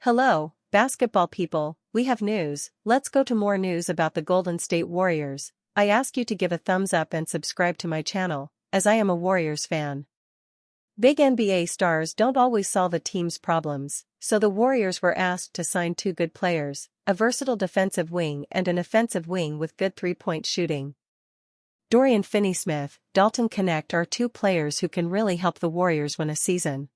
Hello, basketball people, we have news. Let's go to more news about the Golden State Warriors. I ask you to give a thumbs up and subscribe to my channel, as I am a Warriors fan. Big NBA stars don't always solve a team's problems, so the Warriors were asked to sign two good players, a versatile defensive wing and an offensive wing with good three-point shooting. Dorian Finney-Smith, Dalton Knecht are two players who can really help the Warriors win a season.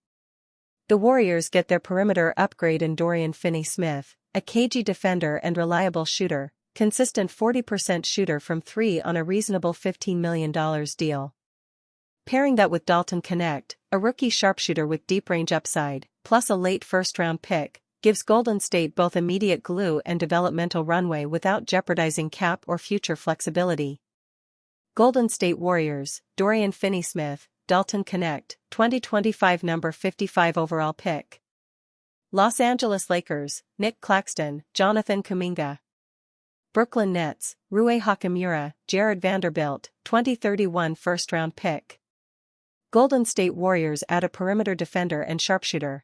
The Warriors get their perimeter upgrade in Dorian Finney-Smith, a cagey defender and reliable shooter, consistent 40% shooter from three on a reasonable $15 million deal. Pairing that with Dalton Knecht, a rookie sharpshooter with deep range upside, plus a late first-round pick, gives Golden State both immediate glue and developmental runway without jeopardizing cap or future flexibility. Golden State Warriors, Dorian Finney-Smith, Dalton Knecht, 2025 number 55 overall pick. Los Angeles Lakers, Nick Claxton, Jonathan Kuminga. Brooklyn Nets, Rui Hachimura, Jared Vanderbilt, 2031 first-round pick. Golden State Warriors add a perimeter defender and sharpshooter.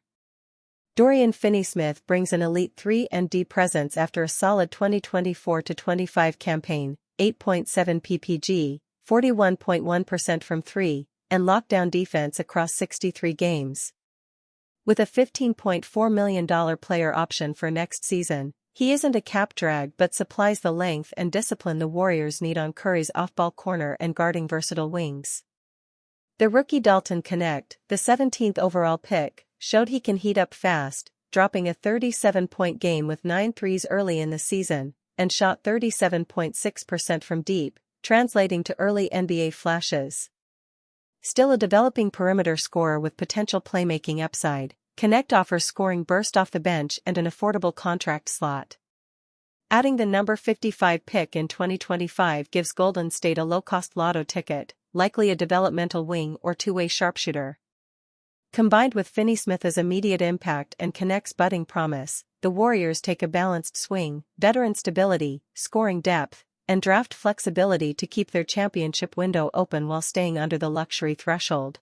Dorian Finney-Smith brings an elite 3-and-D presence after a solid 2024-25 campaign, 8.7 PPG, 41.1% from three, and lockdown defense across 63 games. With a $15.4 million player option for next season, he isn't a cap drag but supplies the length and discipline the Warriors need on Curry's off-ball corner and guarding versatile wings. The rookie Dalton Knecht, the 17th overall pick, showed he can heat up fast, dropping a 37-point game with 9 threes early in the season, and shot 37.6% from deep, translating to early NBA flashes. Still a developing perimeter scorer with potential playmaking upside, Knecht offers scoring burst off the bench and an affordable contract slot. Adding the number 55 pick in 2025 gives Golden State a low-cost lotto ticket, likely a developmental wing or two-way sharpshooter. Combined with Finney-Smith's immediate impact and Knecht's budding promise, the Warriors take a balanced swing, veteran stability, scoring depth, and draft flexibility to keep their championship window open while staying under the luxury threshold.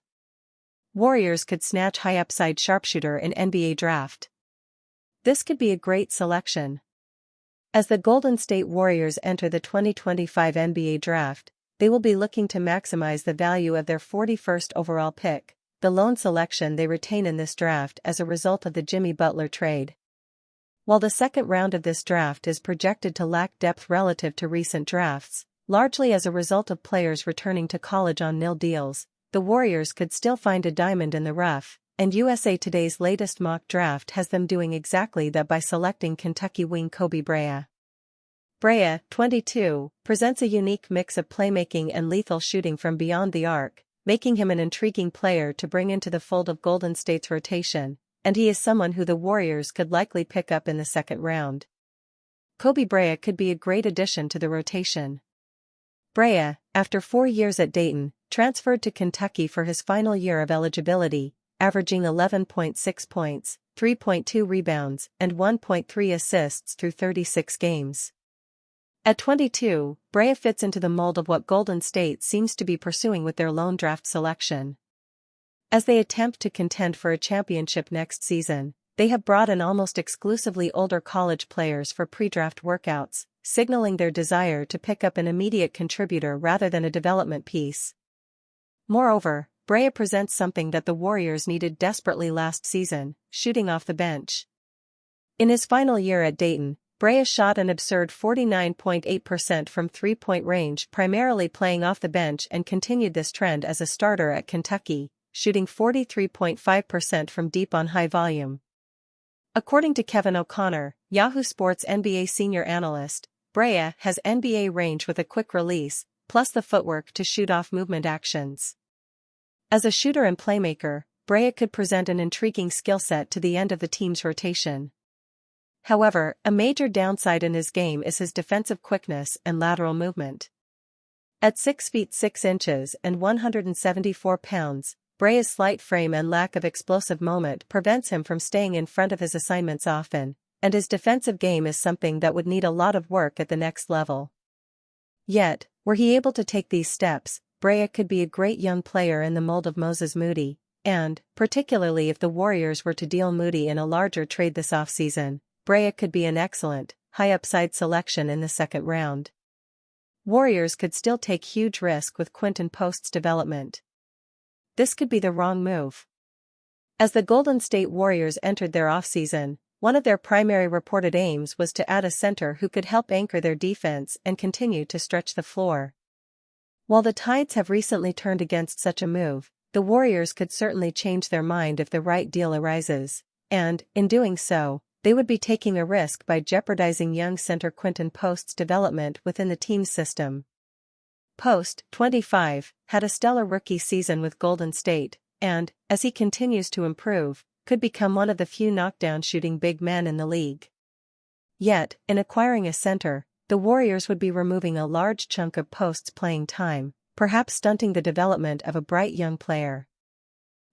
Warriors could snatch high-upside sharpshooter in NBA draft. This could be a great selection. As the Golden State Warriors enter the 2025 NBA draft, they will be looking to maximize the value of their 41st overall pick, the lone selection they retain in this draft as a result of the Jimmy Butler trade. While the second round of this draft is projected to lack depth relative to recent drafts, largely as a result of players returning to college on nil deals, the Warriors could still find a diamond in the rough, and USA Today's latest mock draft has them doing exactly that by selecting Kentucky wing Kobe Brea. Brea, 22, presents a unique mix of playmaking and lethal shooting from beyond the arc, making him an intriguing player to bring into the fold of Golden State's rotation, and he is someone who the Warriors could likely pick up in the second round. Kobe Brea could be a great addition to the rotation. Brea, after 4 years at Dayton, transferred to Kentucky for his final year of eligibility, averaging 11.6 points, 3.2 rebounds, and 1.3 assists through 36 games. At 22, Brea fits into the mold of what Golden State seems to be pursuing with their lone draft selection. As they attempt to contend for a championship next season, they have brought in almost exclusively older college players for pre-draft workouts, signaling their desire to pick up an immediate contributor rather than a development piece. Moreover, Brea presents something that the Warriors needed desperately last season, shooting off the bench. In his final year at Dayton, Brea shot an absurd 49.8% from three-point range, primarily playing off the bench, and continued this trend as a starter at Kentucky, shooting 43.5% from deep on high volume. According to Kevin O'Connor, Yahoo Sports NBA senior analyst, Brea has NBA range with a quick release, plus the footwork to shoot off movement actions. As a shooter and playmaker, Brea could present an intriguing skill set to the end of the team's rotation. However, a major downside in his game is his defensive quickness and lateral movement. At 6 feet 6 inches and 174 pounds, Brea's slight frame and lack of explosive moment prevents him from staying in front of his assignments often, and his defensive game is something that would need a lot of work at the next level. Yet, were he able to take these steps, Brea could be a great young player in the mold of Moses Moody, and, particularly if the Warriors were to deal Moody in a larger trade this offseason, Brea could be an excellent, high-upside selection in the second round. Warriors could still take huge risk with Quinton Post's development. This could be the wrong move. As the Golden State Warriors entered their offseason, one of their primary reported aims was to add a center who could help anchor their defense and continue to stretch the floor. While the tides have recently turned against such a move, the Warriors could certainly change their mind if the right deal arises, and, in doing so, they would be taking a risk by jeopardizing young center Quinton Post's development within the team's system. Post, 25, had a stellar rookie season with Golden State, and, as he continues to improve, could become one of the few knockdown-shooting big men in the league. Yet, in acquiring a center, the Warriors would be removing a large chunk of Post's playing time, perhaps stunting the development of a bright young player.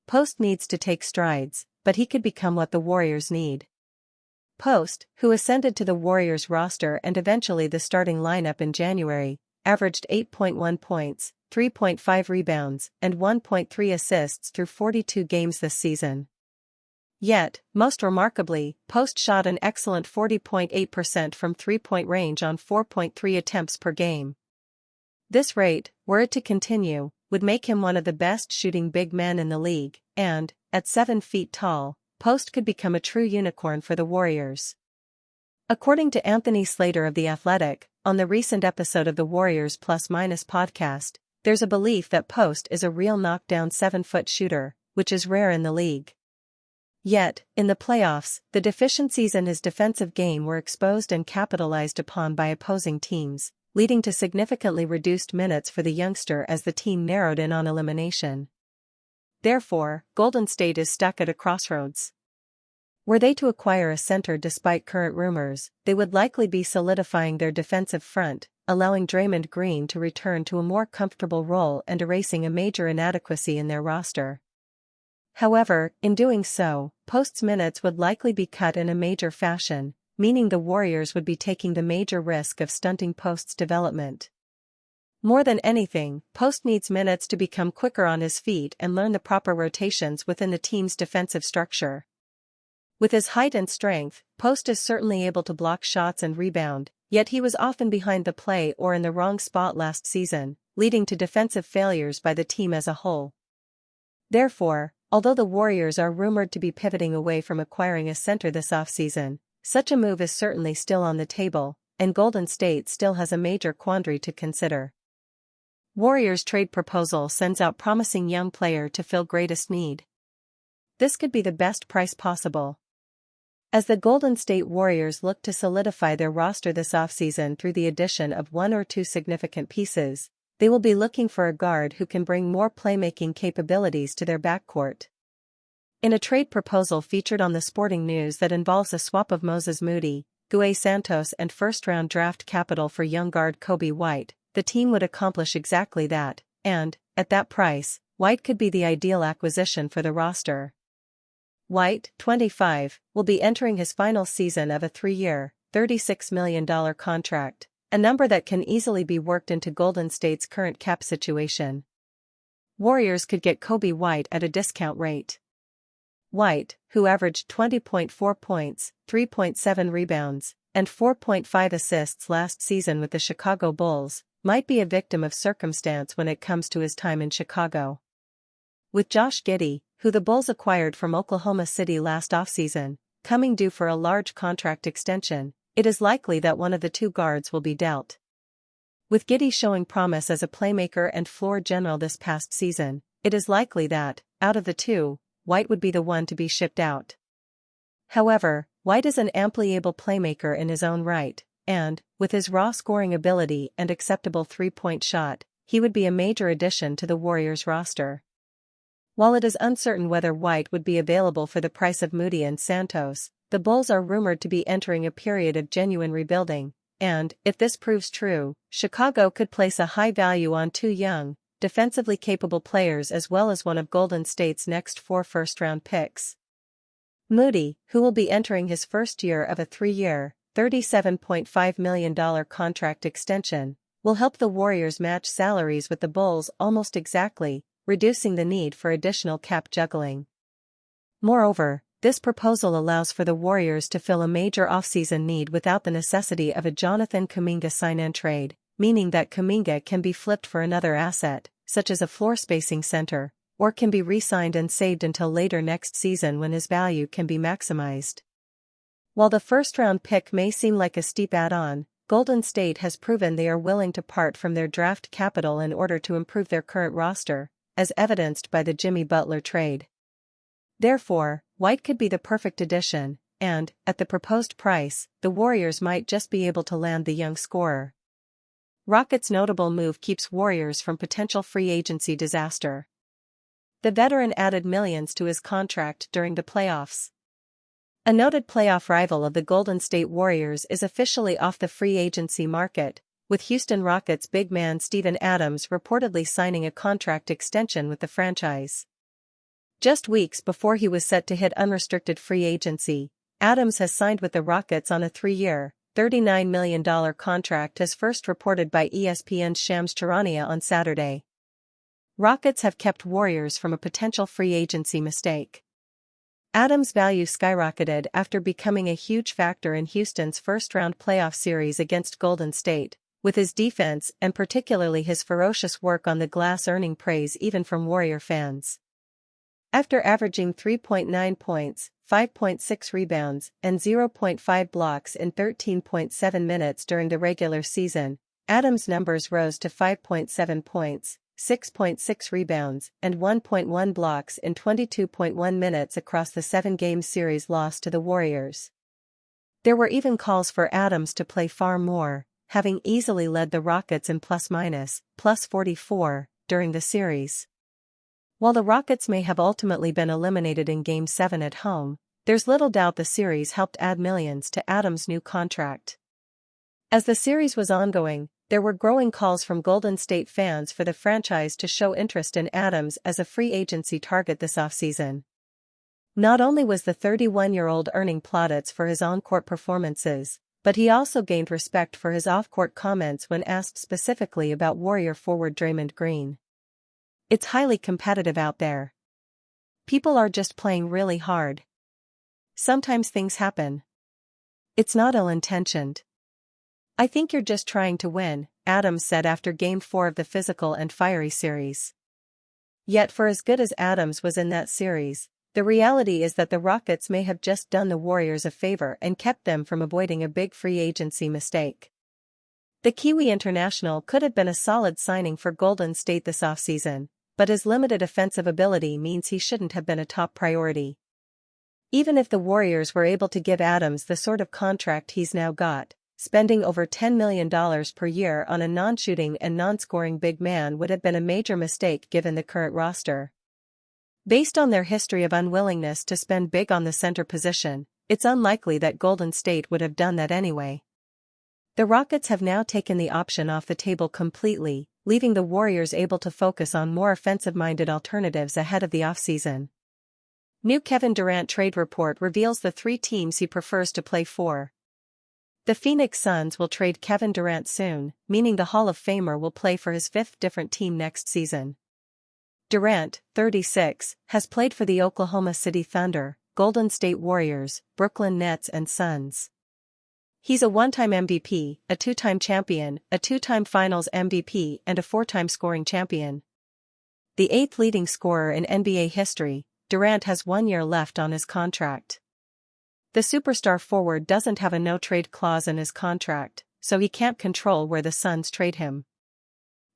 Post needs to take strides, but he could become what the Warriors need. Post, who ascended to the Warriors roster and eventually the starting lineup in January, averaged 8.1 points, 3.5 rebounds, and 1.3 assists through 42 games this season. Yet, most remarkably, Post shot an excellent 40.8% from three-point range on 4.3 attempts per game. This rate, were it to continue, would make him one of the best shooting big men in the league, and, at 7 feet tall, Post could become a true unicorn for the Warriors. According to Anthony Slater of The Athletic, on the recent episode of the Warriors Plus Minus podcast, there's a belief that Post is a real knockdown 7-foot shooter, which is rare in the league. Yet, in the playoffs, the deficiencies in his defensive game were exposed and capitalized upon by opposing teams, leading to significantly reduced minutes for the youngster as the team narrowed in on elimination. Therefore, Golden State is stuck at a crossroads. Were they to acquire a center despite current rumors, they would likely be solidifying their defensive front, allowing Draymond Green to return to a more comfortable role and erasing a major inadequacy in their roster. However, in doing so, Post's minutes would likely be cut in a major fashion, meaning the Warriors would be taking the major risk of stunting Post's development. More than anything, Post needs minutes to become quicker on his feet and learn the proper rotations within the team's defensive structure. With his height and strength, Post is certainly able to block shots and rebound, yet he was often behind the play or in the wrong spot last season, leading to defensive failures by the team as a whole. Therefore, although the Warriors are rumored to be pivoting away from acquiring a center this offseason, such a move is certainly still on the table, and Golden State still has a major quandary to consider. Warriors trade proposal sends out promising young player to fill greatest need. This could be the best price possible. As the Golden State Warriors look to solidify their roster this offseason through the addition of one or two significant pieces, they will be looking for a guard who can bring more playmaking capabilities to their backcourt. In a trade proposal featured on the Sporting News that involves a swap of Moses Moody, Gue Santos and first-round draft capital for young guard Kobe White, the team would accomplish exactly that, and, at that price, White could be the ideal acquisition for the roster. White, 25, will be entering his final season of a 3-year, $36 million contract, a number that can easily be worked into Golden State's current cap situation. Warriors could get Kobe White at a discount rate. White, who averaged 20.4 points, 3.7 rebounds, and 4.5 assists last season with the Chicago Bulls, might be a victim of circumstance when it comes to his time in Chicago. With Josh Giddey, who the Bulls acquired from Oklahoma City last offseason, coming due for a large contract extension, it is likely that one of the two guards will be dealt. With Giddey showing promise as a playmaker and floor general this past season, it is likely that, out of the two, White would be the one to be shipped out. However, White is an amply able playmaker in his own right, and, with his raw scoring ability and acceptable three-point shot, he would be a major addition to the Warriors roster. While it is uncertain whether White would be available for the price of Moody and Santos, the Bulls are rumored to be entering a period of genuine rebuilding, and, if this proves true, Chicago could place a high value on two young, defensively capable players as well as one of Golden State's next 4 first-round picks. Moody, who will be entering his first year of a 3-year, $37.5 million contract extension, will help the Warriors match salaries with the Bulls almost exactly, reducing the need for additional cap juggling. Moreover, this proposal allows for the Warriors to fill a major offseason need without the necessity of a Jonathan Kuminga sign-in trade, meaning that Kuminga can be flipped for another asset, such as a floor-spacing center, or can be re-signed and saved until later next season when his value can be maximized. While the first-round pick may seem like a steep add-on, Golden State has proven they are willing to part from their draft capital in order to improve their current roster, as evidenced by the Jimmy Butler trade. Therefore, White could be the perfect addition, and, at the proposed price, the Warriors might just be able to land the young scorer. Rockets' notable move keeps Warriors from potential free agency disaster. The veteran added millions to his contract during the playoffs. A noted playoff rival of the Golden State Warriors is officially off the free agency market, with Houston Rockets big man Steven Adams reportedly signing a contract extension with the franchise. Just weeks before he was set to hit unrestricted free agency, Adams has signed with the Rockets on a 3-year, $39 million contract as first reported by ESPN's Shams Charania on Saturday. Rockets have kept Warriors from a potential free agency mistake. Adams' value skyrocketed after becoming a huge factor in Houston's first-round playoff series against Golden State, with his defense and particularly his ferocious work on the glass earning praise even from Warrior fans. After averaging 3.9 points, 5.6 rebounds, and 0.5 blocks in 13.7 minutes during the regular season, Adams' numbers rose to 5.7 points, 6.6 rebounds, and 1.1 blocks in 22.1 minutes across the 7-game series loss to the Warriors. There were even calls for Adams to play far more, having easily led the Rockets in plus 44, during the series. While the Rockets may have ultimately been eliminated in Game 7 at home, there's little doubt the series helped add millions to Adams' new contract. As the series was ongoing, there were growing calls from Golden State fans for the franchise to show interest in Adams as a free agency target this offseason. Not only was the 31-year-old earning plaudits for his on-court performances, but he also gained respect for his off-court comments when asked specifically about Warrior forward Draymond Green. "It's highly competitive out there. People are just playing really hard. Sometimes things happen. It's not ill-intentioned. I think you're just trying to win," Adams said after Game 4 of the physical and fiery series. Yet for as good as Adams was in that series, the reality is that the Rockets may have just done the Warriors a favor and kept them from avoiding a big free agency mistake. The Kiwi international could have been a solid signing for Golden State this offseason, but his limited offensive ability means he shouldn't have been a top priority. Even if the Warriors were able to give Adams the sort of contract he's now got, spending over $10 million per year on a non-shooting and non-scoring big man would have been a major mistake given the current roster. Based on their history of unwillingness to spend big on the center position, it's unlikely that Golden State would have done that anyway. The Rockets have now taken the option off the table completely, leaving the Warriors able to focus on more offensive-minded alternatives ahead of the offseason. New Kevin Durant trade report reveals the 3 teams he prefers to play for. The Phoenix Suns will trade Kevin Durant soon, meaning the Hall of Famer will play for his 5th different team next season. Durant, 36, has played for the Oklahoma City Thunder, Golden State Warriors, Brooklyn Nets and Suns. He's a 1-time MVP, a 2-time champion, a 2-time Finals MVP and a 4-time scoring champion. The 8th leading scorer in NBA history, Durant has 1 year left on his contract. The superstar forward doesn't have a no-trade clause in his contract, so he can't control where the Suns trade him.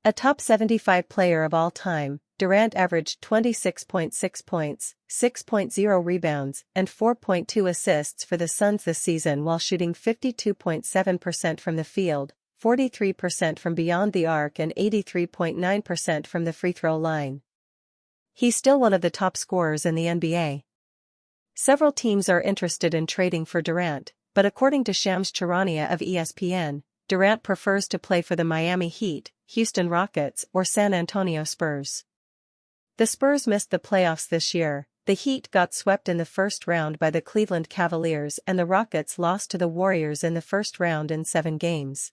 A top 75 player of all time, Durant averaged 26.6 points, 6.0 rebounds, and 4.2 assists for the Suns this season while shooting 52.7% from the field, 43% from beyond the arc and 83.9% from the free throw line. He's still one of the top scorers in the NBA. Several teams are interested in trading for Durant, but according to Shams Charania of ESPN, Durant prefers to play for the Miami Heat, Houston Rockets, or San Antonio Spurs. The Spurs missed the playoffs this year, the Heat got swept in the first round by the Cleveland Cavaliers and the Rockets lost to the Warriors in the first round in 7 games.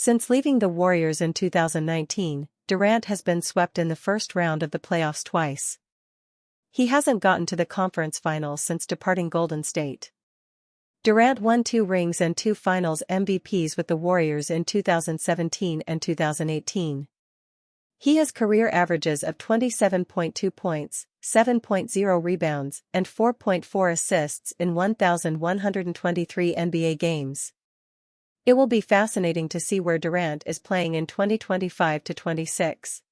Since leaving the Warriors in 2019, Durant has been swept in the first round of the playoffs twice. He hasn't gotten to the conference finals since departing Golden State. Durant won 2 rings and 2 finals MVPs with the Warriors in 2017 and 2018. He has career averages of 27.2 points, 7.0 rebounds, and 4.4 assists in 1,123 NBA games. It will be fascinating to see where Durant is playing in 2025-26.